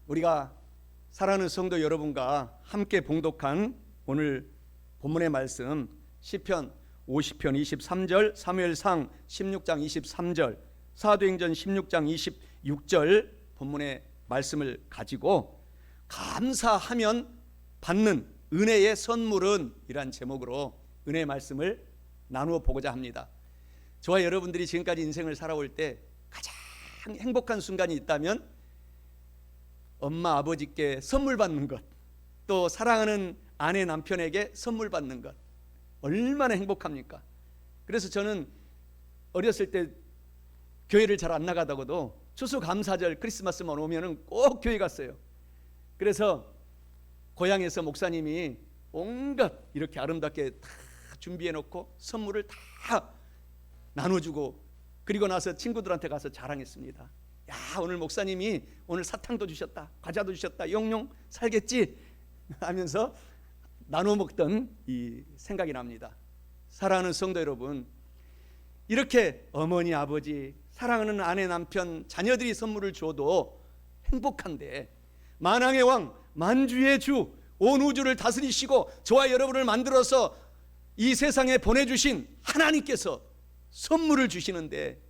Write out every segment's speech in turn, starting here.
우리가 사랑하는 성도 여러분과 함께 봉독한 오늘 본문의 말씀 시편 50편 23절, 사무엘상 16장 23절, 사도행전 16장 26절 본문의 말씀을 가지고 감사하면 받는 은혜의 선물은 이란 제목으로 은혜의 말씀을 나누어 보고자 합니다. 저와 여러분들이 지금까지 인생을 살아올 때 가장 행복한 순간이 있다면 엄마 아버지께 선물 받는 것, 또 사랑하는 아내 남편에게 선물 받는 것, 얼마나 행복합니까? 그래서 저는 어렸을 때 교회를 잘 안 나가다가도 추수감사절 크리스마스만 오면은 꼭 교회 갔어요. 그래서 고향에서 목사님이 온갖 이렇게 아름답게 다 준비해 놓고 선물을 다 나눠주고, 그리고 나서 친구들한테 가서 자랑했습니다. 야, 오늘 목사님이 오늘 사탕도 주셨다, 과자도 주셨다, 영영 살겠지 하면서 나눠 먹던 이 생각이 납니다. 사랑하는 성도 여러분, 이렇게 어머니 아버지, 사랑하는 아내 남편 자녀들이 선물을 줘도 행복한데, 만왕의 왕 만주의 주 온 우주를 다스리시고 저와 여러분을 만들어서 이 세상에 보내주신 하나님께서 선물을 주시는데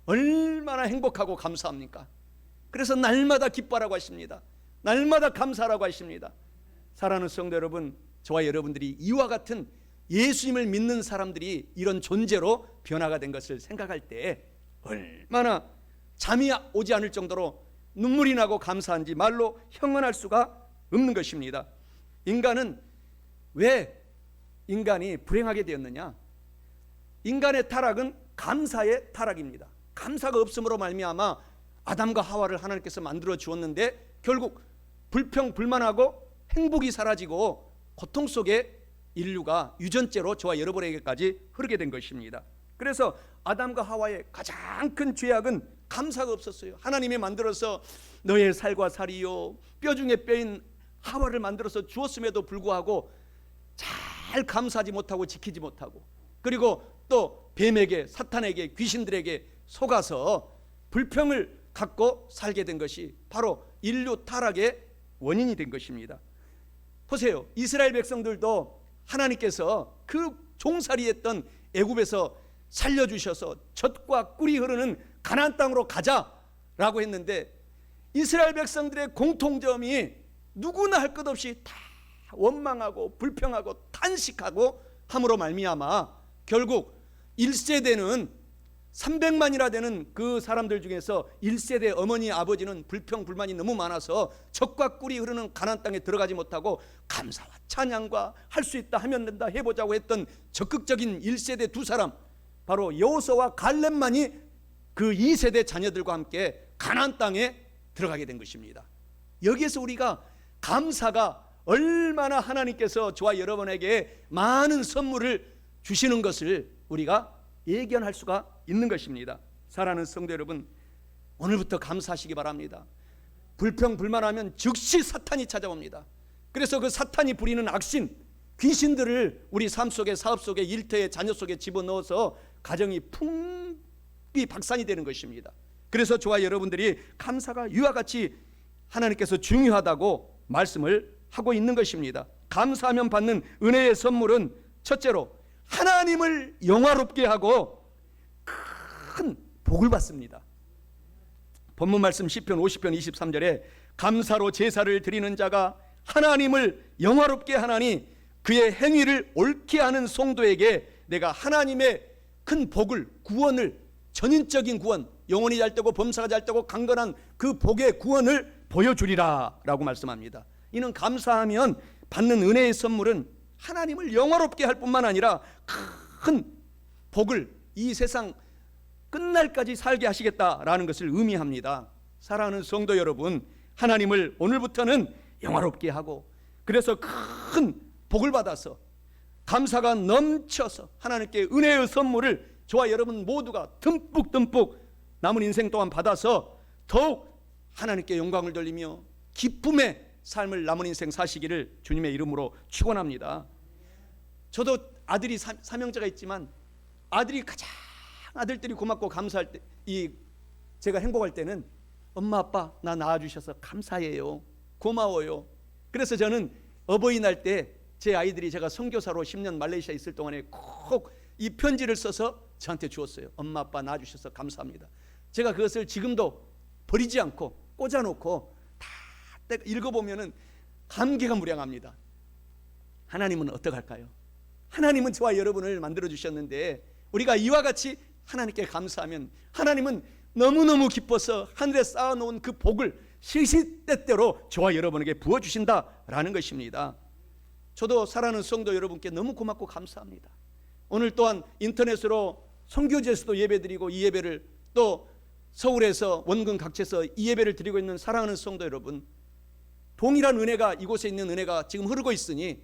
얼마나 행복하고 감사합니까? 그래서 날마다 기뻐하라고 하십니다. 날마다 감사하라고 하십니다. 사랑하는 성도 여러분, 저와 여러분들이 이와 같은 예수님을 믿는 사람들이 이런 존재로 변화가 된 것을 생각할 때 얼마나 잠이 오지 않을 정도로 눈물이 나고 감사한지 말로 형언할 수가 없는 것입니다. 인간은 왜 인간이 불행하게 되었느냐? 인간의 타락은 감사의 타락입니다. 감사가 없음으로 말미암아 아담과 하와를 하나님께서 만들어 주었는데 결국 불평불만하고 행복이 사라지고 고통 속에 인류가 유전죄로 저와 여러분에게까지 흐르게 된 것입니다. 그래서 아담과 하와의 가장 큰 죄악은 감사가 없었어요. 하나님이 만들어서 너의 살과 살이요 뼈 중에 뼈인 하와를 만들어서 주었음에도 불구하고 잘 감사하지 못하고 지키지 못하고, 그리고 또 뱀에게, 사탄에게, 귀신들에게 속아서 불평을 갖고 살게 된 것이 바로 인류 타락의 원인이 된 것입니다. 보세요, 이스라엘 백성들도 하나님께서 그 종살이했던 애굽에서 살려주셔서 젖과 꿀이 흐르는 가나안 땅으로 가자라고 했는데, 이스라엘 백성들의 공통점이 누구나 할 것 없이 다 원망하고 불평하고 탄식하고 함으로 말미암아 결국 1세대는 300만이나 되는 그 사람들 중에서 1세대 어머니 아버지는 불평 불만이 너무 많아서 젖과 꿀이 흐르는 가나안 땅에 들어가지 못하고 감사와 찬양과 할 수 있다 하면 된다 해보자고 했던 적극적인 1세대 두 사람, 바로 여호수아와 갈렙만이 그 2세대 자녀들과 함께 가나안 땅에 들어가게 된 것입니다. 여기에서 우리가 감사가 얼마나 하나님께서 저와 여러분에게 많은 선물을 주시는 것을 우리가 예견할 수가 있는 것입니다. 사랑하는 성도 여러분, 오늘부터 감사하시기 바랍니다. 불평불만하면 즉시 사탄이 찾아옵니다. 그래서 그 사탄이 부리는 악신, 귀신들을 우리 삶 속에, 사업 속에, 일터에, 자녀 속에 집어넣어서 가정이 풍비박산이 되는 것입니다. 그래서 저와 여러분들이 감사가 이와 같이 하나님께서 중요하다고 말씀을 하고 있는 것입니다. 감사하면 받는 은혜의 선물은 첫째로 하나님을 영화롭게 하고 큰 복을 받습니다. 본문 말씀 시편 50편 23절에 감사로 제사를 드리는 자가 하나님을 영화롭게 하나니 그의 행위를 옳게 하는 성도에게 내가 하나님의 큰 복을, 구원을, 전인적인 구원, 영혼이 잘되고 범사가 잘되고 강건한 그 복의 구원을 보여주리라 라고 말씀합니다. 이는 감사하면 받는 은혜의 선물은 하나님을 영화롭게 할 뿐만 아니라 큰 복을 이 세상 끝날까지 살게 하시겠다라는 것을 의미합니다. 사랑하는 성도 여러분, 하나님을 오늘부터는 영화롭게 하고, 그래서 큰 복을 받아서 감사가 넘쳐서 하나님께 은혜의 선물을 저와 여러분 모두가 듬뿍 남은 인생 동안 받아서 더욱 하나님께 영광을 돌리며 기쁨의 삶을 남은 인생 사시기를 주님의 이름으로 축원합니다. 저도 아들이 삼형제가 있지만 아들이 가장 아들들이 고맙고 감사할 때, 제가 행복할 때는 엄마 아빠 나 낳아주셔서 감사해요, 고마워요. 그래서 저는 어버이날 때 제 아이들이 제가 선교사로 10년 말레이시아에 있을 동안에 꼭 이 편지를 써서 저한테 주었어요. 엄마 아빠 낳아주셔서 감사합니다. 제가 그것을 지금도 버리지 않고 꽂아놓고 다 읽어보면은 감개가 무량합니다. 하나님은 어떡할까요? 하나님은 저와 여러분을 만들어 주셨는데 우리가 이와 같이 하나님께 감사하면 하나님은 너무너무 기뻐서 하늘에 쌓아놓은 그 복을 시시때때로 저와 여러분에게 부어주신다라는 것입니다. 저도 사랑하는 성도 여러분께 너무 고맙고 감사합니다. 오늘 또한 인터넷으로 선교지에서도 예배드리고 이 예배를 또 서울에서 원근 각지에서 이 예배를 드리고 있는 사랑하는 성도 여러분, 동일한 은혜가 이곳에 있는 은혜가 지금 흐르고 있으니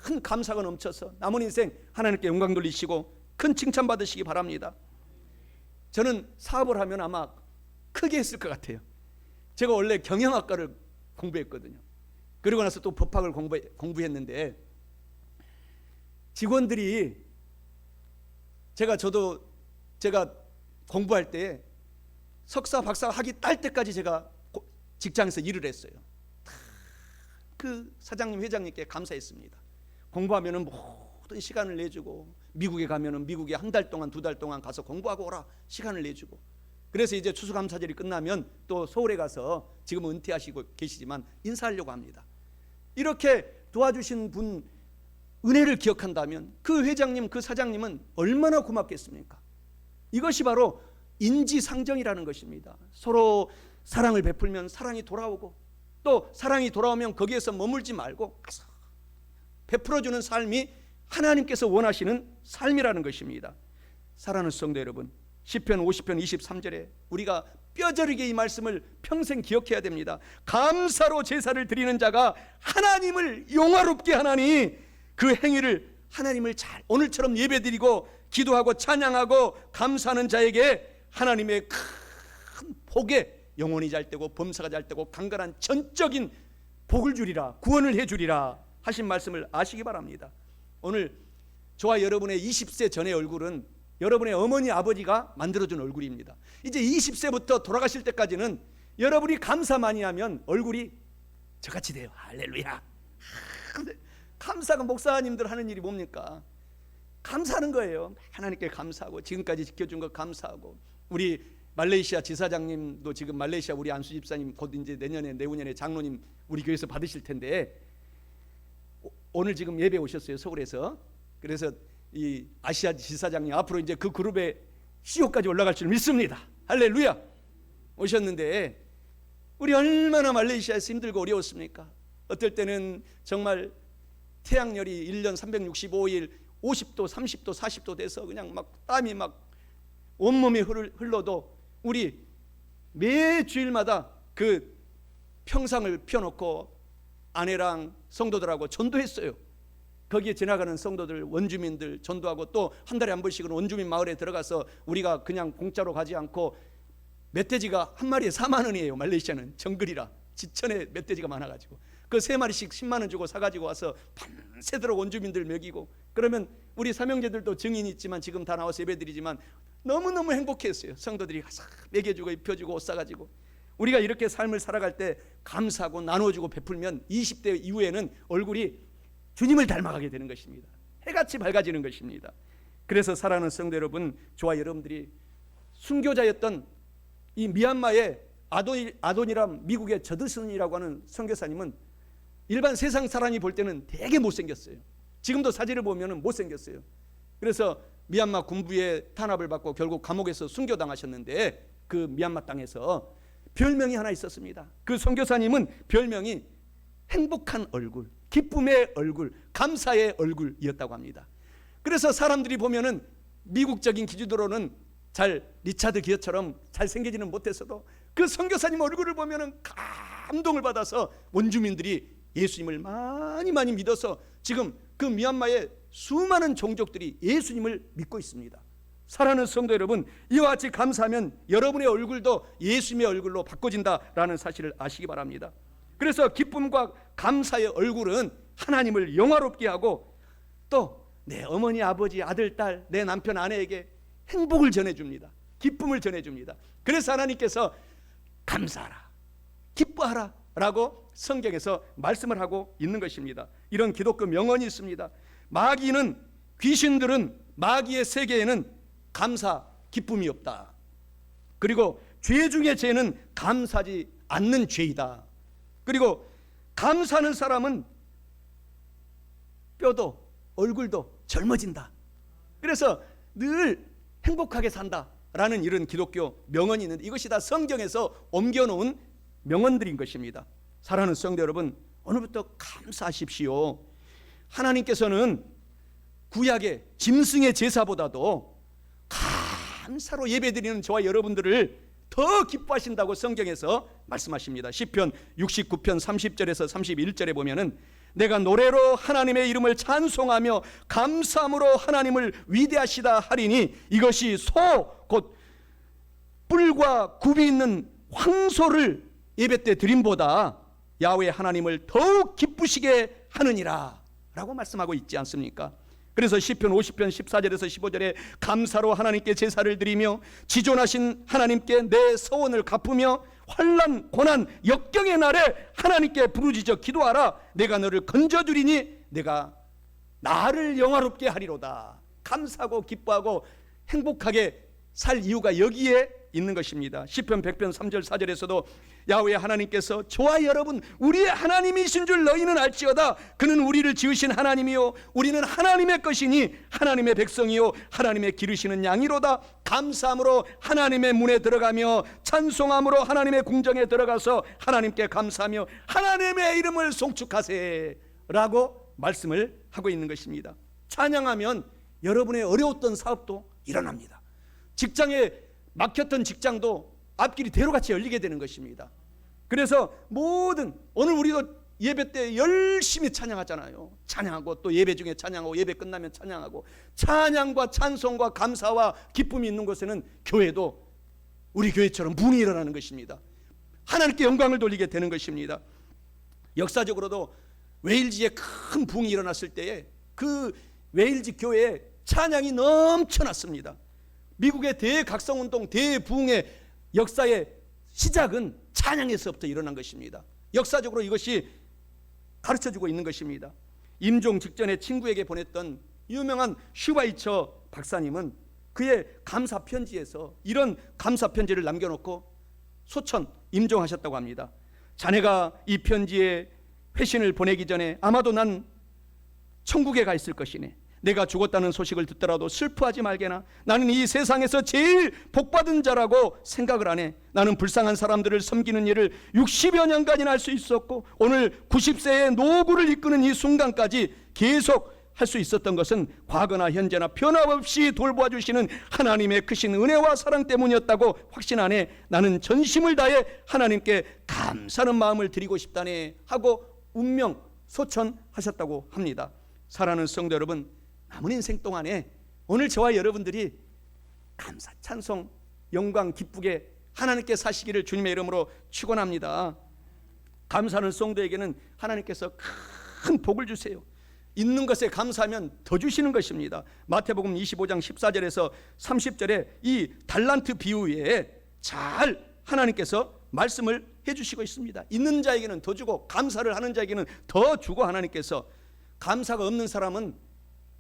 큰 감사가 넘쳐서 남은 인생 하나님께 영광 돌리시고 큰 칭찬 받으시기 바랍니다. 저는 사업을 하면 아마 크게 했을 것 같아요. 제가 원래 경영학과를 공부했거든요. 그리고 나서 또 법학을 공부했는데 직원들이 제가 공부할 때 석사 박사 하기 딸 때까지 제가 직장에서 일을 했어요. 그 사장님 회장님께 감사했습니다. 공부하면은 모든 시간을 내주고 미국에 가면은 미국에 한 달 동안 두 달 동안 가서 공부하고 오라 시간을 내주고, 그래서 이제 추수감사절이 끝나면 또 서울에 가서 지금은 은퇴하시고 계시지만 인사하려고 합니다. 이렇게 도와주신 분 은혜를 기억한다면 그 회장님 그 사장님은 얼마나 고맙겠습니까? 이것이 바로 인지상정이라는 것입니다. 서로 사랑을 베풀면 사랑이 돌아오고 또 사랑이 돌아오면 거기에서 머물지 말고 베풀어주는 삶이 하나님께서 원하시는 삶이라는 것입니다. 사랑하는 성도 여러분, 시편 50편 23절에 우리가 뼈저리게 이 말씀을 평생 기억해야 됩니다. 감사로 제사를 드리는 자가 하나님을 영화롭게 하나니 그 행위를 하나님을 잘 오늘처럼 예배드리고 기도하고 찬양하고 감사하는 자에게 하나님의 큰 복에 영혼이 잘 되고 범사가 잘 되고 강건한 전적인 복을 주리라, 구원을 해주리라 하신 말씀을 아시기 바랍니다. 오늘 저와 여러분의 20세 전의 얼굴은 여러분의 어머니 아버지가 만들어준 얼굴입니다. 이제 20세부터 돌아가실 때까지는 여러분이 감사 많이 하면 얼굴이 저같이 돼요. 할렐루야. 감사가 목사님들 하는 일이 뭡니까? 감사하는 거예요. 하나님께 감사하고 지금까지 지켜준 것 감사하고, 우리 말레이시아 지사장님도 지금 말레이시아 우리 안수 집사님 곧 이제 내후년에 장로님 우리 교회에서 받으실 텐데 오늘 지금 예배 오셨어요, 서울에서. 그래서 이 아시아 지사장님 앞으로 이제 그 그룹의 CEO까지 올라갈 줄 믿습니다. 할렐루야. 오셨는데 우리 얼마나 말레이시아에서 힘들고 어려웠습니까? 어떨 때는 정말 태양열이 1년 365일 50도 30도 40도 돼서 그냥 막 땀이 막 온몸에 흘러도 우리 매 주일마다 그 평상을 펴놓고 아내랑 성도들하고 전도했어요. 거기에 지나가는 성도들, 원주민들 전도하고, 또 한 달에 한 번씩은 원주민 마을에 들어가서 우리가 그냥 공짜로 가지 않고, 멧돼지가 한 마리에 4만 원이에요. 말레이시아는 정글이라 지천에 멧돼지가 많아가지고 그 3마리씩 10만 원 주고 사가지고 와서 밤새도록 원주민들 먹이고, 그러면 우리 삼형제들도 증인이 있지만 지금 다 나와서 예배드리지만 너무너무 행복했어요. 성도들이 가서 먹여주고 입혀주고 옷 사가지고. 우리가 이렇게 삶을 살아갈 때 감사하고 나눠주고 베풀면 20대 이후에는 얼굴이 주님을 닮아가게 되는 것입니다. 해같이 밝아지는 것입니다. 그래서 사랑하는 성도 여러분, 저와 여러분들이 순교자였던 이 미얀마의 아돈이람 미국의 저드슨이라고 하는 선교사님은 일반 세상 사람이 볼 때는 되게 못생겼어요. 지금도 사진을 보면 못생겼어요. 그래서 미얀마 군부의 탄압을 받고 결국 감옥에서 순교당하셨는데 그 미얀마 땅에서 별명이 하나 있었습니다. 그 선교사님은 별명이 행복한 얼굴, 기쁨의 얼굴, 감사의 얼굴이었다고 합니다. 그래서 사람들이 보면은 미국적인 기준으로는 잘 리차드 기어처럼 잘생기지는 못했어도 그 선교사님 얼굴을 보면은 감동을 받아서 원주민들이 예수님을 많이 믿어서 지금 그 미얀마의 수많은 종족들이 예수님을 믿고 있습니다. 사랑하는 성도 여러분, 이와 같이 감사하면 여러분의 얼굴도 예수님의 얼굴로 바꿔진다라는 사실을 아시기 바랍니다. 그래서 기쁨과 감사의 얼굴은 하나님을 영화롭게 하고 또 내 어머니 아버지 아들 딸 내 남편 아내에게 행복을 전해줍니다. 기쁨을 전해줍니다. 그래서 하나님께서 감사하라, 기뻐하라 라고 성경에서 말씀을 하고 있는 것입니다. 이런 기독교 명언이 있습니다. 마귀는, 귀신들은, 마귀의 세계에는 감사, 기쁨이 없다. 그리고 죄 중에 죄는 감사하지 않는 죄이다. 그리고 감사하는 사람은 뼈도 얼굴도 젊어진다. 그래서 늘 행복하게 산다라는 이런 기독교 명언이 있는데, 이것이 다 성경에서 옮겨놓은 명언들인 것입니다. 사랑하는 성도 여러분, 오늘부터 감사하십시오. 하나님께서는 구약의 짐승의 제사보다도 감사로 예배드리는 저와 여러분들을 더 기뻐하신다고 성경에서 말씀하십니다. 시편 69편 30절에서 31절에 보면은 내가 노래로 하나님의 이름을 찬송하며 감사함으로 하나님을 위대하시다 하리니 이것이 소 곧 뿔과 굽이 있는 황소를 예배 때 드림보다 야훼 하나님을 더욱 기쁘시게 하느니라 라고 말씀하고 있지 않습니까? 그래서 시편 50편 14절에서 15절에 감사로 하나님께 제사를 드리며 지존하신 하나님께 내 서원을 갚으며 환난 고난 역경의 날에 하나님께 부르짖어 기도하라. 내가 너를 건져주리니 내가 나를 영화롭게 하리로다. 감사하고 기뻐하고 행복하게 살 이유가 여기에 있는 것입니다. 시편 100편 3절 4절에서도 야훼 하나님께서 저와 여러분 우리의 하나님이신 줄 너희는 알지어다. 그는 우리를 지으신 하나님이요 우리는 하나님의 것이니 하나님의 백성이요 하나님의 기르시는 양이로다. 감사함으로 하나님의 문에 들어가며 찬송함으로 하나님의 궁정에 들어가서 하나님께 감사하며 하나님의 이름을 송축하세 라고 말씀을 하고 있는 것입니다. 찬양하면 여러분의 어려웠던 사업도 일어납니다. 직장에 막혔던 직장도 앞길이 대로같이 열리게 되는 것입니다. 그래서 오늘 우리도 예배 때 열심히 찬양하잖아요. 찬양하고 또 예배 중에 찬양하고 예배 끝나면 찬양하고, 찬양과 찬송과 감사와 기쁨이 있는 곳에는 교회도 우리 교회처럼 붕이 일어나는 것입니다. 하나님께 영광을 돌리게 되는 것입니다. 역사적으로도 웨일즈에 큰 붕이 일어났을 때에 그 웨일즈 교회에 찬양이 넘쳐났습니다. 미국의 대각성운동 대부흥의 역사의 시작은 찬양에서부터 일어난 것입니다. 역사적으로 이것이 가르쳐주고 있는 것입니다. 임종 직전에 친구에게 보냈던 유명한 슈바이처 박사님은 그의 감사 편지에서 이런 감사 편지를 남겨놓고 소천 임종하셨다고 합니다. 자네가 이 편지에 회신을 보내기 전에 아마도 난 천국에 가 있을 것이네. 내가 죽었다는 소식을 듣더라도 슬퍼하지 말게나. 나는 이 세상에서 제일 복받은 자라고 생각을 안 해. 나는 불쌍한 사람들을 섬기는 일을 60여 년간이나 할 수 있었고 오늘 90세의 노구를 이끄는 이 순간까지 계속 할 수 있었던 것은 과거나 현재나 변함없이 돌보아 주시는 하나님의 크신 은혜와 사랑 때문이었다고 확신하네. 나는 전심을 다해 하나님께 감사하는 마음을 드리고 싶다네 하고 운명 소천하셨다고 합니다. 사랑하는 성도 여러분, 남은 인생 동안에 오늘 저와 여러분들이 감사, 찬송, 영광, 기쁘게 하나님께 사시기를 주님의 이름으로 축원합니다. 감사하는 성도에게는 하나님께서 큰 복을 주세요. 있는 것에 감사하면 더 주시는 것입니다. 마태복음 25장 14절에서 30절에 이 달란트 비유에 잘 하나님께서 말씀을 해주시고 있습니다. 있는 자에게는 더 주고 감사를 하는 자에게는 더 주고, 하나님께서 감사가 없는 사람은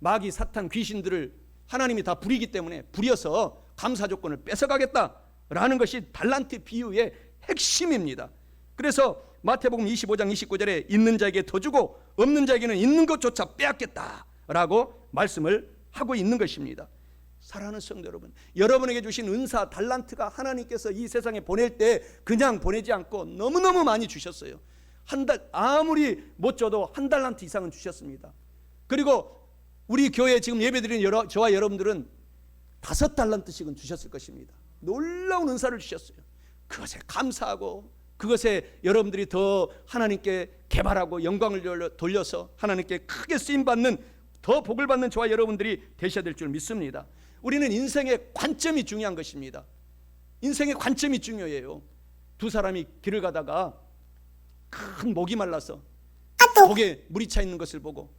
마귀, 사탄, 귀신들을 하나님이 다 부리기 때문에 부려서 감사 조건을 뺏어가겠다라는 것이 달란트 비유의 핵심입니다. 그래서 마태복음 25장 29절에 있는 자에게 더 주고 없는 자에게는 있는 것조차 빼앗겠다라고 말씀을 하고 있는 것입니다. 사랑하는 성도 여러분, 여러분에게 주신 은사 달란트가 하나님께서 이 세상에 보낼 때 그냥 보내지 않고 너무너무 많이 주셨어요. 한 달 아무리 못 줘도 한 달란트 이상은 주셨습니다. 그리고 우리 교회에 지금 예배드리는 저와 여러분들은 5달란트씩은 주셨을 것입니다. 놀라운 은사를 주셨어요. 그것에 감사하고 그것에 여러분들이 더 하나님께 개발하고 영광을 돌려서 하나님께 크게 쓰임받는, 더 복을 받는 저와 여러분들이 되셔야 될 줄 믿습니다. 우리는 인생의 관점이 중요한 것입니다. 인생의 관점이 중요해요. 두 사람이 길을 가다가 큰 목이 말라서 목에 물이 차 있는 것을 보고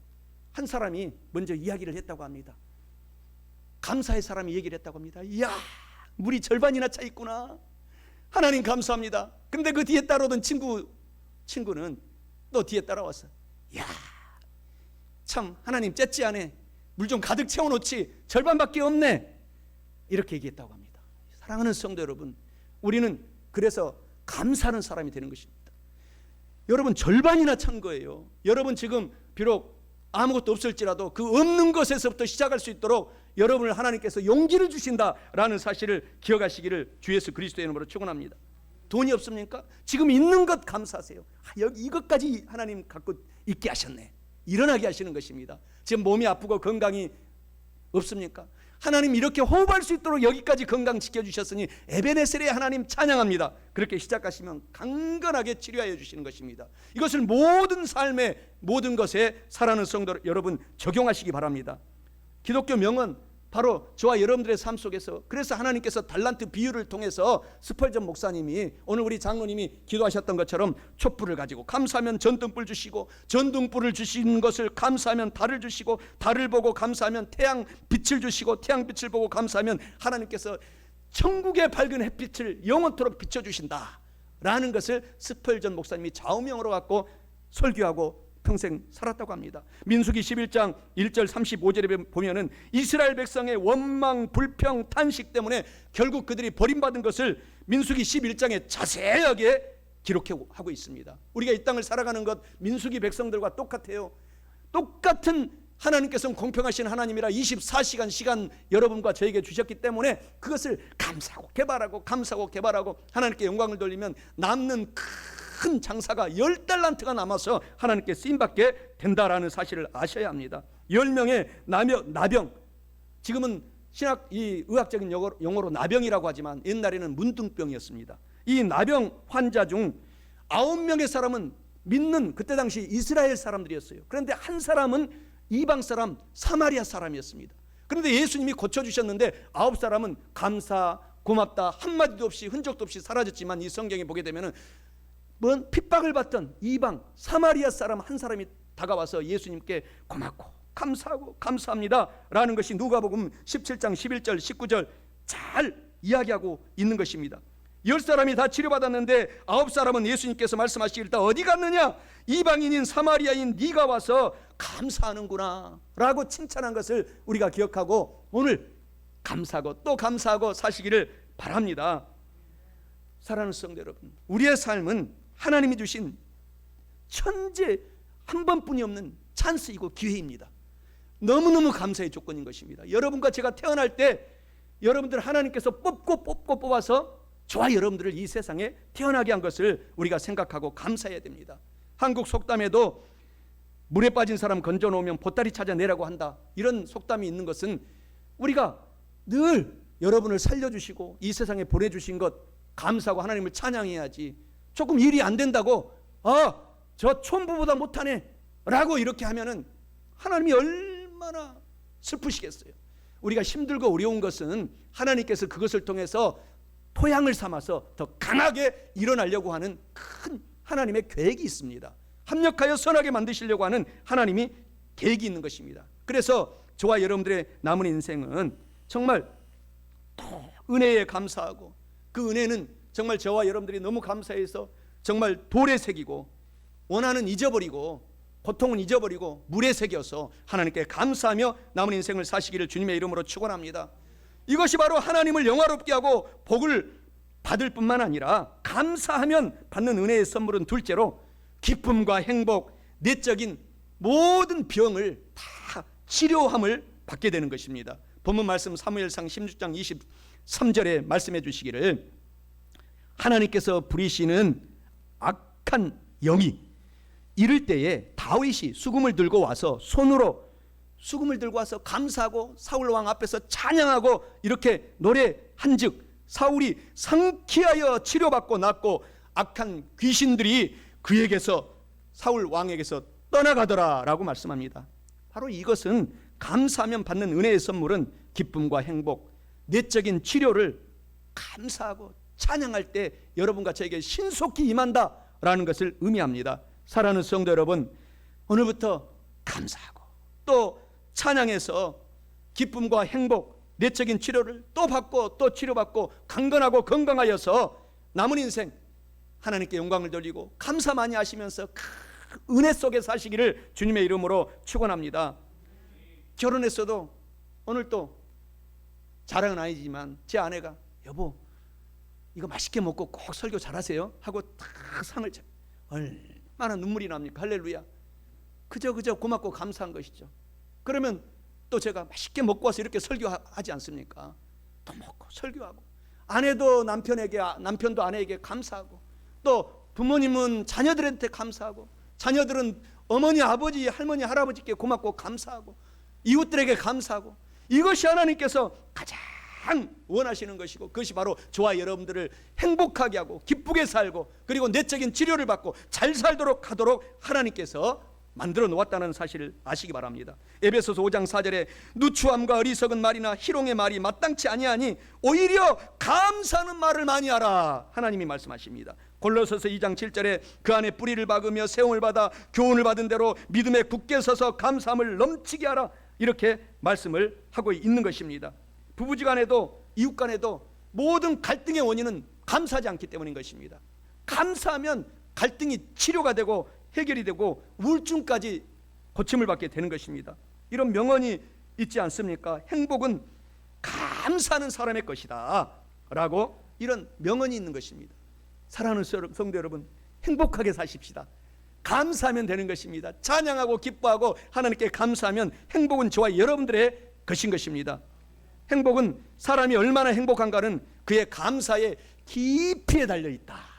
한 사람이 먼저 이야기를 했다고 합니다. 감사의 사람이 얘기를 했다고 합니다. 이야, 물이 절반이나 차 있구나. 하나님 감사합니다. 근데 그 뒤에 따라오던 친구는 또 뒤에 따라왔어. 야, 참 하나님 째찌하네. 물 좀 가득 채워놓지 절반밖에 없네. 이렇게 얘기했다고 합니다. 사랑하는 성도 여러분, 우리는 그래서 감사하는 사람이 되는 것입니다. 여러분, 절반이나 찬 거예요. 여러분 지금 비록 아무것도 없을지라도 그 없는 것에서부터 시작할 수 있도록 여러분을 하나님께서 용기를 주신다라는 사실을 기억하시기를 주 예수 그리스도의 이름으로 축원합니다. 돈이 없습니까? 지금 있는 것 감사하세요. 여기 이것까지 하나님 갖고 있게 하셨네. 일어나게 하시는 것입니다. 지금 몸이 아프고 건강이 없습니까? 하나님 이렇게 호흡할 수 있도록 여기까지 건강 지켜주셨으니 에베네셀의 하나님 찬양합니다. 그렇게 시작하시면 강건하게 치료하여 주시는 것입니다. 이것을 모든 삶의 모든 것에 살아가는 성도 여러분 적용하시기 바랍니다. 기독교 명언 바로 저와 여러분들의 삶 속에서, 그래서 하나님께서 달란트 비유를 통해서 스펄전 목사님이 오늘 우리 장로님이 기도하셨던 것처럼 촛불을 가지고 감사하면 전등불 주시고, 전등불을 주시는 것을 감사하면 달을 주시고, 달을 보고 감사하면 태양 빛을 주시고, 태양 빛을 보고 감사하면 하나님께서 천국의 밝은 햇빛을 영원토록 비춰주신다 라는 것을 스펄전 목사님이 좌우명으로 갖고 설교하고 평생 살았다고 합니다. 민수기 11장 1절 35절에 보면은 이스라엘 백성의 원망, 불평, 탄식 때문에 결국 그들이 버림받은 것을 민수기 11장에 자세하게 기록하고 있습니다. 우리가 이 땅을 살아가는 것 민수기 백성들과 똑같아요. 똑같은 하나님께서는 공평하신 하나님이라 24시간 시간 여러분과 저에게 주셨기 때문에 그것을 감사하고 개발하고 감사하고 개발하고 하나님께 영광을 돌리면 남는 큰 장사가 10달란트가 남아서 하나님께 쓰임받게 된다라는 사실을 아셔야 합니다. 10명의 나병, 지금은 신학 이 의학적인 용어로 나병이라고 하지만 옛날에는 문둥병이었습니다. 이 나병 환자 중 9명의 사람은 믿는 그때 당시 이스라엘 사람들이었어요. 그런데 한 사람은 이방 사람 사마리아 사람이었습니다. 그런데 예수님이 고쳐주셨는데 9사람은 감사 고맙다 한마디도 없이 흔적도 없이 사라졌지만 이 성경에 보게 되면은 뭔 핍박을 받던 이방 사마리아 사람 한 사람이 다가와서 예수님께 고맙고 감사하고 감사합니다 라는 것이 누가복음 17장 11절 19절 잘 이야기하고 있는 것입니다. 10사람이 다 치료받았는데 9사람은 예수님께서 말씀하시길 다 어디 갔느냐, 이방인인 사마리아인 네가 와서 감사하는구나 라고 칭찬한 것을 우리가 기억하고 오늘 감사하고 또 감사하고 사시기를 바랍니다. 사랑하는 성도 여러분, 우리의 삶은 하나님이 주신 천재 한 번뿐이 없는 찬스이고 기회입니다. 너무너무 감사의 조건인 것입니다. 여러분과 제가 태어날 때 여러분들 하나님께서 뽑고 뽑아서 저와 여러분들을 이 세상에 태어나게 한 것을 우리가 생각하고 감사해야 됩니다. 한국 속담에도 물에 빠진 사람 건져놓으면 보따리 찾아내라고 한다, 이런 속담이 있는 것은 우리가 늘 여러분을 살려주시고 이 세상에 보내주신 것 감사하고 하나님을 찬양해야지, 조금 일이 안 된다고 저 촌부보다 못하네 라고 이렇게 하면은 하나님이 얼마나 슬프시겠어요. 우리가 힘들고 어려운 것은 하나님께서 그것을 통해서 토양을 삼아서 더 강하게 일어나려고 하는 큰 하나님의 계획이 있습니다. 합력하여 선하게 만드시려고 하는 하나님이 계획이 있는 것입니다. 그래서 저와 여러분들의 남은 인생은 정말 은혜에 감사하고, 그 은혜는 정말 저와 여러분들이 너무 감사해서 정말 돌에 새기고 원한은 잊어버리고 고통은 잊어버리고 물에 새겨서 하나님께 감사하며 남은 인생을 사시기를 주님의 이름으로 축원합니다. 이것이 바로 하나님을 영화롭게 하고 복을 받을 뿐만 아니라 감사하면 받는 은혜의 선물은 둘째로 기쁨과 행복, 내적인 모든 병을 다 치료함을 받게 되는 것입니다. 본문 말씀 사무엘상 16장 23절에 말씀해 주시기를 하나님께서 부리시는 악한 영이 이럴 때에 다윗이 수금을 들고 와서 손으로 수금을 들고 와서 감사하고 사울 왕 앞에서 찬양하고 이렇게 노래한즉 사울이 상쾌하여 치료받고 낫고 악한 귀신들이 그에게서 사울 왕에게서 떠나가더라 라고 말씀합니다. 바로 이것은 감사하면 받는 은혜의 선물은 기쁨과 행복, 내적인 치료를 감사하고 찬양할 때 여러분과 저에게 신속히 임한다라는 것을 의미합니다. 사랑하는 성도 여러분, 오늘부터 감사하고 또 찬양해서 기쁨과 행복, 내적인 치료를 또 받고 또 치료받고 강건하고 건강하여서 남은 인생 하나님께 영광을 돌리고 감사 많이 하시면서 은혜 속에 사시기를 주님의 이름으로 축원합니다. 결혼했어도 오늘 또 자랑은 아니지만 제 아내가 여보 이거 맛있게 먹고 꼭 설교 잘하세요 하고 탁 상을 쳐. 얼마나 눈물이 납니까? 할렐루야. 그저 고맙고 감사한 것이죠. 그러면 또 제가 맛있게 먹고 와서 이렇게 설교하지 않습니까? 또 먹고 설교하고, 아내도 남편도 아내에게 감사하고, 또 부모님은 자녀들한테 감사하고, 자녀들은 어머니 아버지 할머니 할아버지께 고맙고 감사하고, 이웃들에게 감사하고, 이것이 하나님께서 가장 원하시는 것이고, 그것이 바로 저와 여러분들을 행복하게 하고 기쁘게 살고 그리고 내적인 치료를 받고 잘 살도록 하도록 하나님께서 만들어 놓았다는 사실을 아시기 바랍니다. 에베소서 5장 4절에 누추함과 어리석은 말이나 희롱의 말이 마땅치 아니하니 오히려 감사하는 말을 많이 하라, 하나님이 말씀하십니다. 골로새서 2장 7절에 그 안에 뿌리를 박으며 세움을 받아 교훈을 받은 대로 믿음에 굳게 서서 감사함을 넘치게 하라, 이렇게 말씀을 하고 있는 것입니다. 부부지간에도 이웃간에도 모든 갈등의 원인은 감사하지 않기 때문인 것입니다. 감사하면 갈등이 치료가 되고 해결이 되고 우울증까지 고침을 받게 되는 것입니다. 이런 명언이 있지 않습니까? 행복은 감사하는 사람의 것이다 라고 이런 명언이 있는 것입니다. 사랑하는 성도 여러분, 행복하게 사십시다. 감사하면 되는 것입니다. 찬양하고 기뻐하고 하나님께 감사하면 행복은 저와 여러분들의 것인 것입니다. 행복은 사람이 얼마나 행복한가는 그의 감사에 깊이에 달려있다.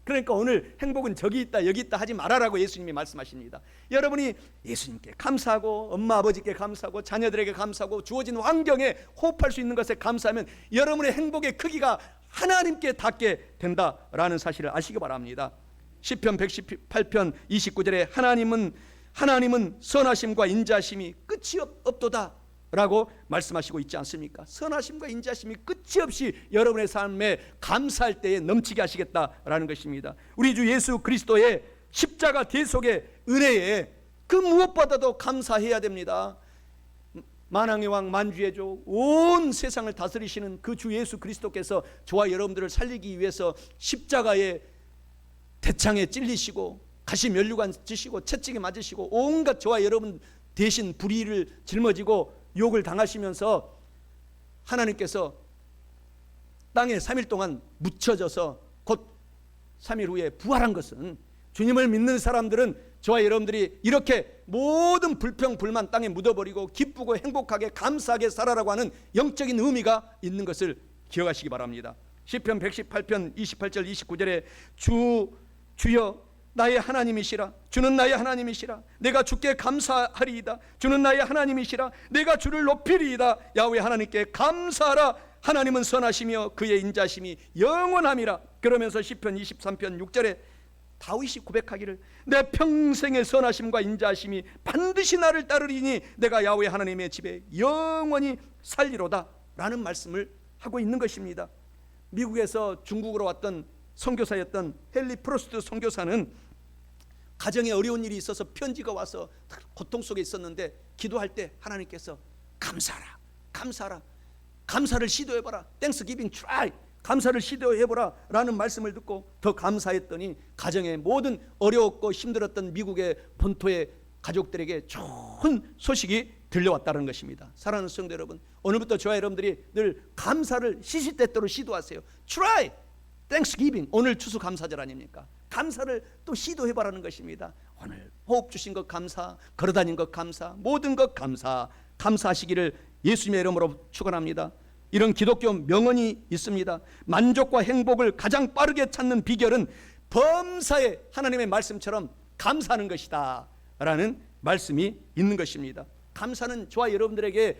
그러니까 오늘 행복은 저기 있다 여기 있다 하지 말아라고 예수님이 말씀하십니다. 여러분이 예수님께 감사하고 엄마 아버지께 감사하고 자녀들에게 감사하고 주어진 환경에 호흡할 수 있는 것에 감사하면 여러분의 행복의 크기가 하나님께 닿게 된다라는 사실을 아시기 바랍니다. 시편 118편 29절에 하나님은 선하심과 인자심이 끝이 없도다 라고 말씀하시고 있지 않습니까? 선하심과 인자심이 끝이 없이 여러분의 삶에 감사할 때에 넘치게 하시겠다라는 것입니다. 우리 주 예수 그리스도의 십자가 대속의 은혜에 그 무엇보다도 감사해야 됩니다. 만왕의 왕 만주의 주 온 세상을 다스리시는 그 주 예수 그리스도께서 저와 여러분들을 살리기 위해서 십자가의 대창에 찔리시고 가시 면류관 찌시고 채찍에 맞으시고 온갖 저와 여러분 대신 불의를 짊어지고 욕을 당하시면서 하나님께서 땅에 3일 동안 묻혀져서 곧 3일 후에 부활한 것은, 주님을 믿는 사람들은 저와 여러분들이 이렇게 모든 불평 불만 땅에 묻어버리고 기쁘고 행복하게 감사하게 살아라고 하는 영적인 의미가 있는 것을 기억하시기 바랍니다. 시편 118편 28절 29절에 주여 나의 하나님이시라, 주는 나의 하나님이시라, 내가 주께 감사하리이다. 주는 나의 하나님이시라, 내가 주를 높이리이다. 야훼 하나님께 감사하라. 하나님은 선하시며 그의 인자심이 영원함이라. 그러면서 시편 23편 6절에 다윗이 고백하기를 내 평생의 선하심과 인자심이 반드시 나를 따르리니 내가 야훼 하나님의 집에 영원히 살리로다 라는 말씀을 하고 있는 것입니다. 미국에서 중국으로 왔던 선교사였던 헨리 프로스트 선교사는 가정에 어려운 일이 있어서 편지가 와서 고통 속에 있었는데 기도할 때 하나님께서 감사하라, 감사를 시도해봐라, Thanksgiving try, 감사를 시도해보라 라는 말씀을 듣고 더 감사했더니 가정에 모든 어려웠고 힘들었던 미국의 본토의 가족들에게 좋은 소식이 들려왔다는 것입니다. 사랑하는 성도 여러분, 오늘부터 저와 여러분들이 늘 감사를 시시때때로 시도하세요. Try Thanksgiving, 오늘 추수감사절 아닙니까? 감사를 또 시도해봐라는 것입니다. 오늘 호흡 주신 것 감사, 걸어다닌 것 감사, 모든 것 감사하시기를 예수님의 이름으로 축원합니다. 이런 기독교 명언이 있습니다. 만족과 행복을 가장 빠르게 찾는 비결은 범사에 하나님의 말씀처럼 감사하는 것이다 라는 말씀이 있는 것입니다. 감사는 저와 여러분들에게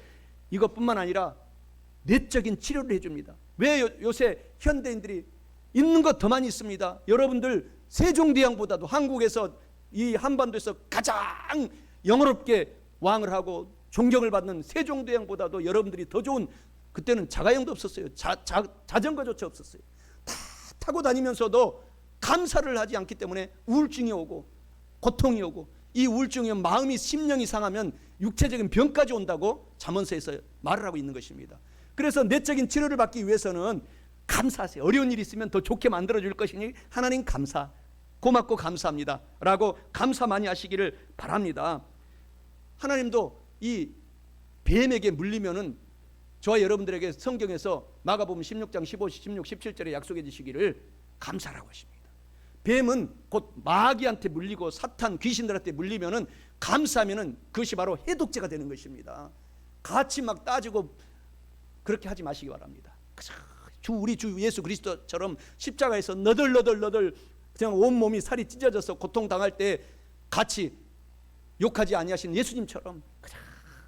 이것뿐만 아니라 내적인 치료를 해줍니다. 왜 요새 현대인들이 있는 것 더 많이 있습니다. 여러분들 세종대왕보다도 한국에서 이 한반도에서 가장 영어롭게 왕을 하고 존경을 받는 세종대왕보다도 여러분들이 더 좋은, 그때는 자가용도 없었어요. 자전거조차 없었어요. 다 타고 다니면서도 감사를 하지 않기 때문에 우울증이 오고 고통이 오고, 이 우울증이 마음이 심령이 상하면 육체적인 병까지 온다고 잠언서에서 말을 하고 있는 것입니다. 그래서 내적인 치료를 받기 위해서는 감사하세요. 어려운 일이 있으면 더 좋게 만들어줄 것이니 하나님 감사, 고맙고 감사합니다 라고 감사 많이 하시기를 바랍니다. 하나님도 이 뱀에게 물리면은 저와 여러분들에게 성경에서 마가복음 16장 15, 16, 17절에 약속해 주시기를 감사라고 하십니다. 뱀은 곧 마귀한테 물리고 사탄 귀신들한테 물리면은 감사하면은 그것이 바로 해독제가 되는 것입니다. 같이 막 따지고 그렇게 하지 마시기 바랍니다. 우리 주 예수 그리스도처럼 십자가에서 너덜너덜 그냥 온몸이 살이 찢어져서 고통당할 때 같이 욕하지 아니하신 예수님처럼 그냥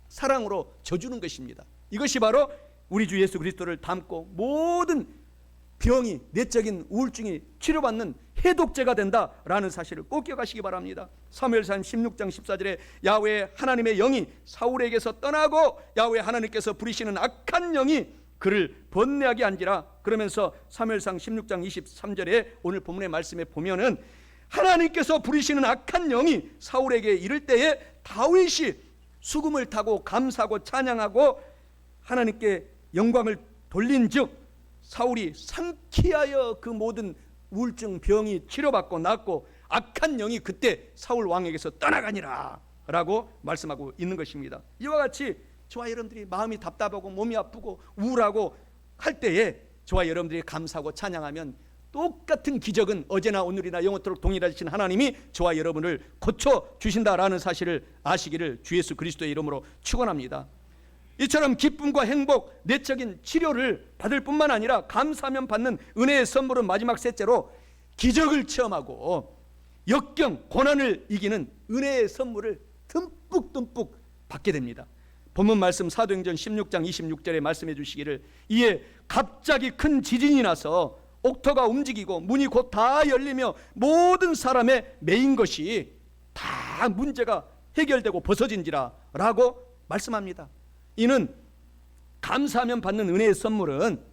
사랑으로 져주는 것입니다. 이것이 바로 우리 주 예수 그리스도를 닮고 모든 병이, 내적인 우울증이 치료받는 해독제가 된다라는 사실을 꼭 기억하시기 바랍니다. 사무엘상 16장 14절에 야훼 하나님의 영이 사울에게서 떠나고 야훼 하나님께서 부리시는 악한 영이 그를 번뇌하게 한지라. 그러면서 사무엘상 16장 23절에 오늘 본문의 말씀에 보면은 하나님께서 부리시는 악한 영이 사울에게 이를 때에 다윗이 수금을 타고 감사하고 찬양하고 하나님께 영광을 돌린즉 사울이 상쾌하여 그 모든 우울증 병이 치료받고 낫고 악한 영이 그때 사울 왕에게서 떠나가니라 라고 말씀하고 있는 것입니다. 이와 같이 저와 여러분들이 마음이 답답하고 몸이 아프고 우울하고 할 때에 저와 여러분들이 감사하고 찬양하면 똑같은 기적은 어제나 오늘이나 영원토록 동일하신 하나님이 저와 여러분을 고쳐주신다라는 사실을 아시기를 주 예수 그리스도의 이름으로 축원합니다. 이처럼 기쁨과 행복, 내적인 치료를 받을 뿐만 아니라 감사하면 받는 은혜의 선물은 마지막 셋째로 기적을 체험하고 역경, 고난을 이기는 은혜의 선물을 듬뿍 받게 됩니다. 본문 말씀 사도행전 16장 26절에 말씀해 주시기를 이에 갑자기 큰 지진이 나서 옥토가 움직이고 문이 곧 다 열리며 모든 사람의 메인 것이 다 문제가 해결되고 벗어진지라 라고 말씀합니다. 이는 감사하면 받는 은혜의 선물은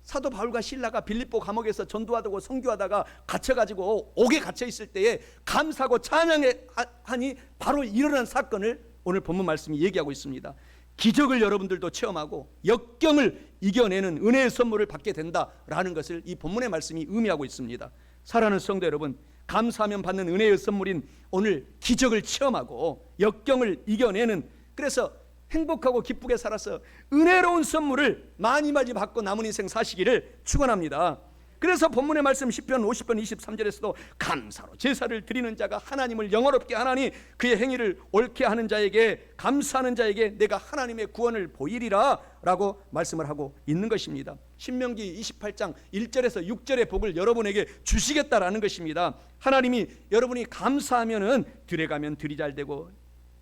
사도 바울과 실라가 빌립보 감옥에서 전도하다고 선교하다가 갇혀가지고 옥에 갇혀 있을 때에 감사하고 찬양하니 바로 일어난 사건을 오늘 본문 말씀이 얘기하고 있습니다. 기적을 여러분들도 체험하고 역경을 이겨내는 은혜의 선물을 받게 된다라는 것을 이 본문의 말씀이 의미하고 있습니다. 사랑하는 성도 여러분, 감사하면 받는 은혜의 선물인 오늘 기적을 체험하고 역경을 이겨내는, 그래서 행복하고 기쁘게 살아서 은혜로운 선물을 많이 받고 남은 인생 사시기를 축원합니다. 그래서 본문의 말씀 시편 50편 23절에서도 감사로 제사를 드리는 자가 하나님을 영화롭게 하나니 그의 행위를 옳게 하는 자에게, 감사하는 자에게 내가 하나님의 구원을 보이리라 라고 말씀을 하고 있는 것입니다. 신명기 28장 1절에서 6절의 복을 여러분에게 주시겠다라는 것입니다. 하나님이 여러분이 감사하면은 들에 가면 들이 잘 되고,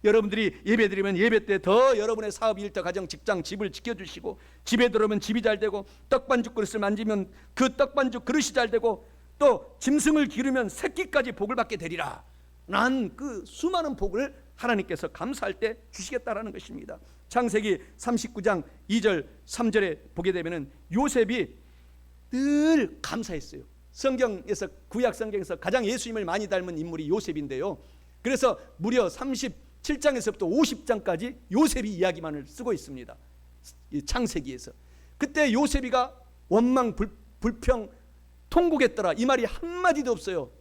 여러분들이 예배 드리면 예배 때 더 여러분의 사업, 일터, 가정, 직장, 집을 지켜주시고, 집에 들어오면 집이 잘 되고, 떡반죽 그릇을 만지면 그 떡반죽 그릇이 잘 되고, 또 짐승을 기르면 새끼까지 복을 받게 되리라. 난 그 수많은 복을 하나님께서 감사할 때 주시겠다라는 것입니다. 창세기 39장 2절 3절에 보게 되면은 요셉이 늘 감사했어요. 성경에서, 구약 성경에서 가장 예수님을 많이 닮은 인물이 요셉인데요. 그래서 무려 37장에서부터 50장까지 요셉이 이야기만을 쓰고 있습니다. 창세기에서. 그때 요셉이가 원망, 불평, 통곡했더라 이 말이 한마디도 없어요.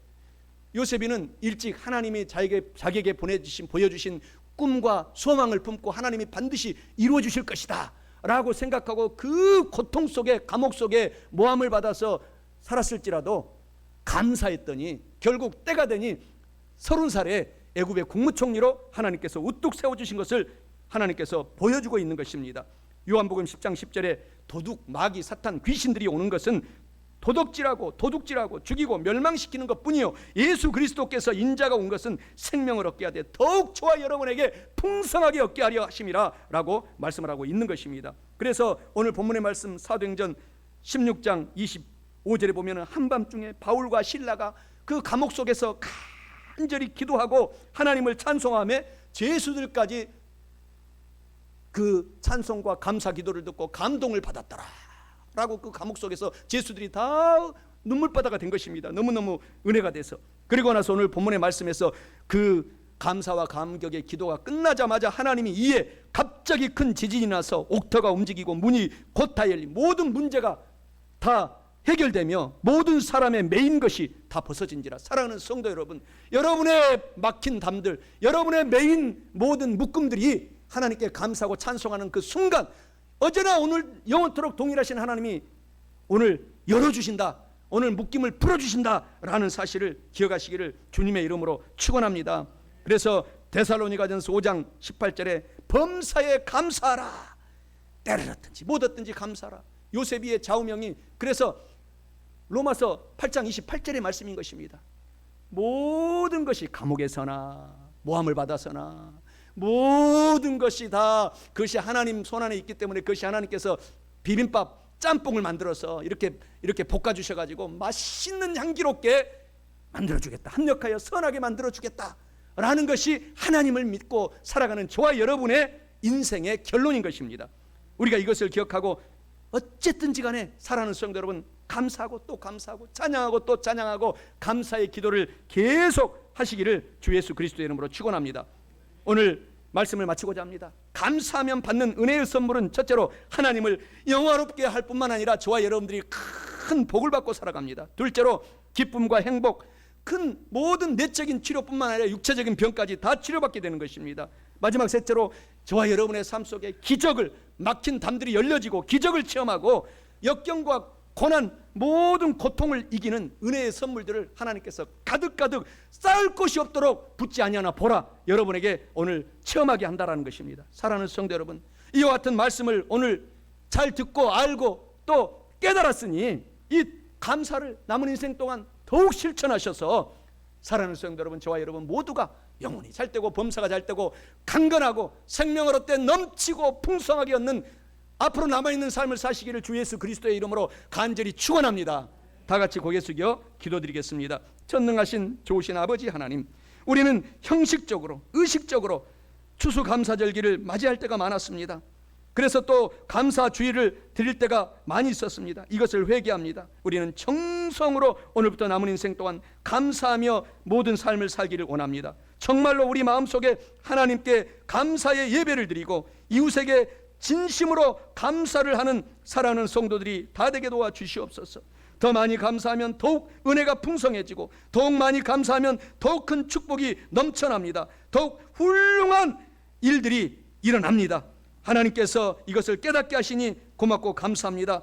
요셉이는 일찍 하나님이 자기에게 보여주신 꿈과 소망을 품고 하나님이 반드시 이루어 주실 것이다 라고 생각하고 그 고통 속에, 감옥 속에 모함을 받아서 살았을지라도 감사했더니 결국 때가 되니 30살에 애굽의 국무총리로 하나님께서 우뚝 세워주신 것을 하나님께서 보여주고 있는 것입니다. 요한복음 10장 10절에 도둑, 마귀, 사탄, 귀신들이 오는 것은 도둑질하고 죽이고 멸망시키는 것뿐이요 예수 그리스도께서 인자가 온 것은 생명을 얻게 하되 더욱 저와 여러분에게 풍성하게 얻게 하려 하심이라 라고 말씀을 하고 있는 것입니다. 그래서 오늘 본문의 말씀 사도행전 16장 25절에 보면 한밤중에 바울과 실라가 그 감옥 속에서 간절히 기도하고 하나님을 찬송하며 죄수들까지 그 찬송과 감사 기도를 듣고 감동을 받았더라 라고 그 감옥 속에서 죄수들이 다 눈물바다가 된 것입니다. 너무너무 은혜가 돼서. 그리고 나서 오늘 본문의 말씀에서 그 감사와 감격의 기도가 끝나자마자 하나님이 이에 갑자기 큰 지진이 나서 옥토가 움직이고 문이 곧 다 열린, 모든 문제가 다 해결되며 모든 사람의 메인 것이 다 벗어진지라. 사랑하는 성도 여러분, 여러분의 막힌 담들, 여러분의 메인 모든 묶음들이 하나님께 감사하고 찬송하는 그 순간, 어제나 오늘 영원토록 동일하신 하나님이 오늘 열어주신다, 오늘 묶임을 풀어주신다라는 사실을 기억하시기를 주님의 이름으로 축원합니다. 그래서 데살로니가전서 5장 18절에 범사에 감사하라, 때를 얻든지 못 얻든지 감사하라. 요셉의 좌우명이 그래서 로마서 8장 28절의 말씀인 것입니다. 모든 것이 감옥에서나 모함을 받아서나 모든 것이 다 그것이 하나님 손안에 있기 때문에, 그것이 하나님께서 비빔밥 짬뽕을 만들어서 이렇게 볶아주셔가지고 맛있는 향기롭게 만들어주겠다, 합력하여 선하게 만들어주겠다 라는 것이 하나님을 믿고 살아가는 저와 여러분의 인생의 결론인 것입니다. 우리가 이것을 기억하고 어쨌든지 간에 사랑하는 성도 여러분, 감사하고 또 감사하고 찬양하고 또 찬양하고 감사의 기도를 계속 하시기를 주 예수 그리스도의 이름으로 축원합니다. 오늘 말씀을 마치고자 합니다. 감사하면 받는 은혜의 선물은 첫째로 하나님을 영화롭게 할 뿐만 아니라 저와 여러분들이 큰 복을 받고 살아갑니다. 둘째로 기쁨과 행복, 큰 모든 내적인 치료뿐만 아니라 육체적인 병까지 다 치료받게 되는 것입니다. 마지막 셋째로 저와 여러분의 삶 속에 기적을, 막힌 담들이 열려지고 기적을 체험하고 역경과 고난, 모든 고통을 이기는 은혜의 선물들을 하나님께서 가득가득 쌓을 곳이 없도록 붙지 아니하나 보라, 여러분에게 오늘 체험하게 한다라는 것입니다. 사랑하는 성도 여러분, 이와 같은 말씀을 오늘 잘 듣고 알고 또 깨달았으니 이 감사를 남은 인생 동안 더욱 실천하셔서 사랑하는 성도 여러분, 저와 여러분 모두가 영혼이 잘되고 범사가 잘되고 강건하고 생명을 얻되 넘치고 풍성하게 얻는 앞으로 남아있는 삶을 사시기를 주 예수 그리스도의 이름으로 간절히 축원합니다. 다 같이 고개 숙여 기도드리겠습니다. 전능하신 좋으신 아버지 하나님, 우리는 형식적으로 의식적으로 추수감사절기를 맞이할 때가 많았습니다. 그래서 또 감사주의를 드릴 때가 많이 있었습니다. 이것을 회개합니다. 우리는 정성으로 오늘부터 남은 인생 동안 감사하며 모든 삶을 살기를 원합니다. 정말로 우리 마음속에 하나님께 감사의 예배를 드리고 이웃에게 진심으로 감사를 하는 사랑하는 성도들이 다 되게 도와주시옵소서. 더 많이 감사하면 더욱 은혜가 풍성해지고, 더욱 많이 감사하면 더욱 큰 축복이 넘쳐납니다. 더욱 훌륭한 일들이 일어납니다. 하나님께서 이것을 깨닫게 하시니 고맙고 감사합니다.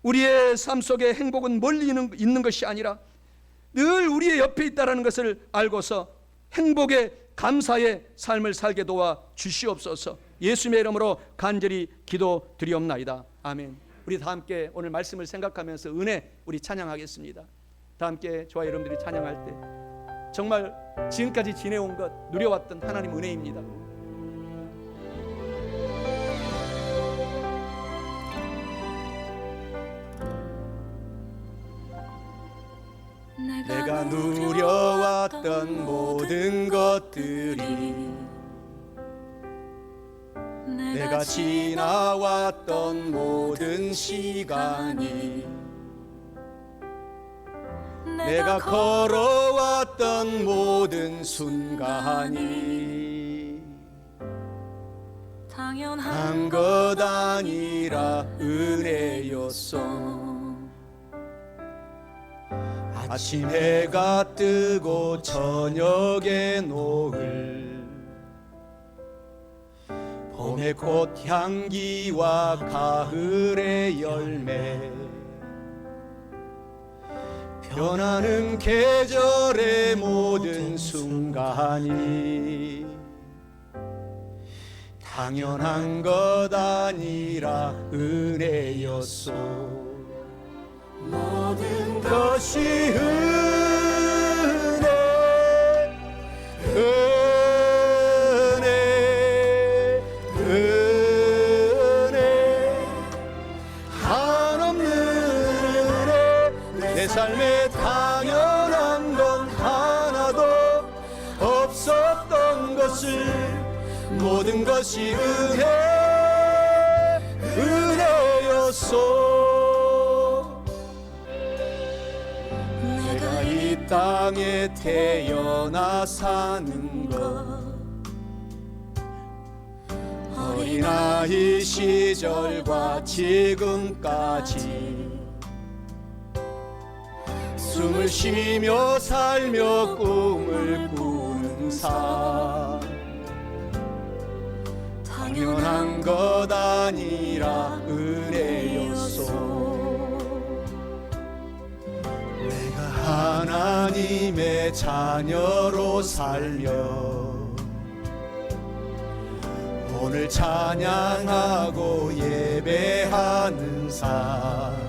우리의 삶 속에 행복은 멀리 있는 것이 아니라 늘 우리의 옆에 있다는 것을 알고서 행복의 감사의 삶을 살게 도와 주시옵소서. 예수님의 이름으로 간절히 기도드리옵나이다. 아멘. 우리 다 함께 오늘 말씀을 생각하면서 은혜 우리 찬양하겠습니다. 다 함께 저와 여러분들이 찬양할 때 정말 지금까지 지내온 것, 누려왔던 하나님 은혜입니다. 내가 누려왔던 모든 것들이, 내가 지나왔던 모든 시간이, 내가 걸어왔던 모든 순간이 당연한 것 아니라 은혜였어. 아침 해가 뜨고 저녁에 노을, 봄의 꽃향기와 가을의 열매, 변하는 계절의 모든 순간이 당연한 것 아니라 은혜였소. 모든 것이 은혜, 은혜, 은혜, 한없는 은혜. 내 삶에 당연한 건 하나도 없었던 것을, 모든 것이 은혜, 은혜였소. 이 땅에 태어나 사는 것, 어린아이 시절과 지금까지 숨을 쉬며 살며 꿈을 꾸는 삶 당연한 것 아니라 은혜였소. 내가 하나님의 자녀로 살며 오늘 찬양하고 예배하는 삶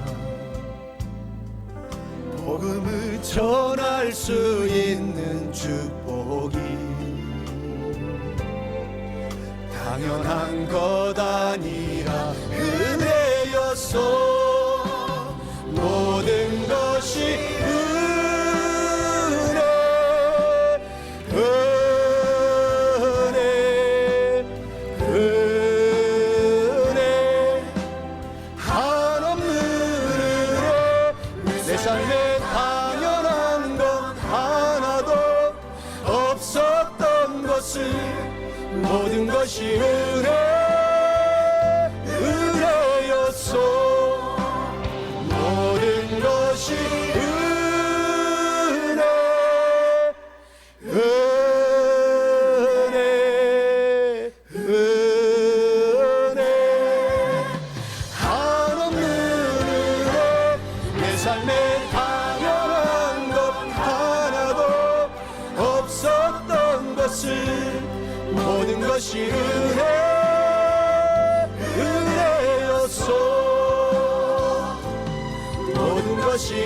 복음을 전할 수 있는 축복이 당연한 것 아니라 은혜였소. 모든 것이 은혜 한없는 은혜 내 삶에 당연한 것 하나도 없었던 것을 모든 것이 은혜였소. 모든 것이 은혜 한없는 은혜 내 삶에 당연한 것 하나도 없었던 것을 모든 것이 은혜였소. 모든 것이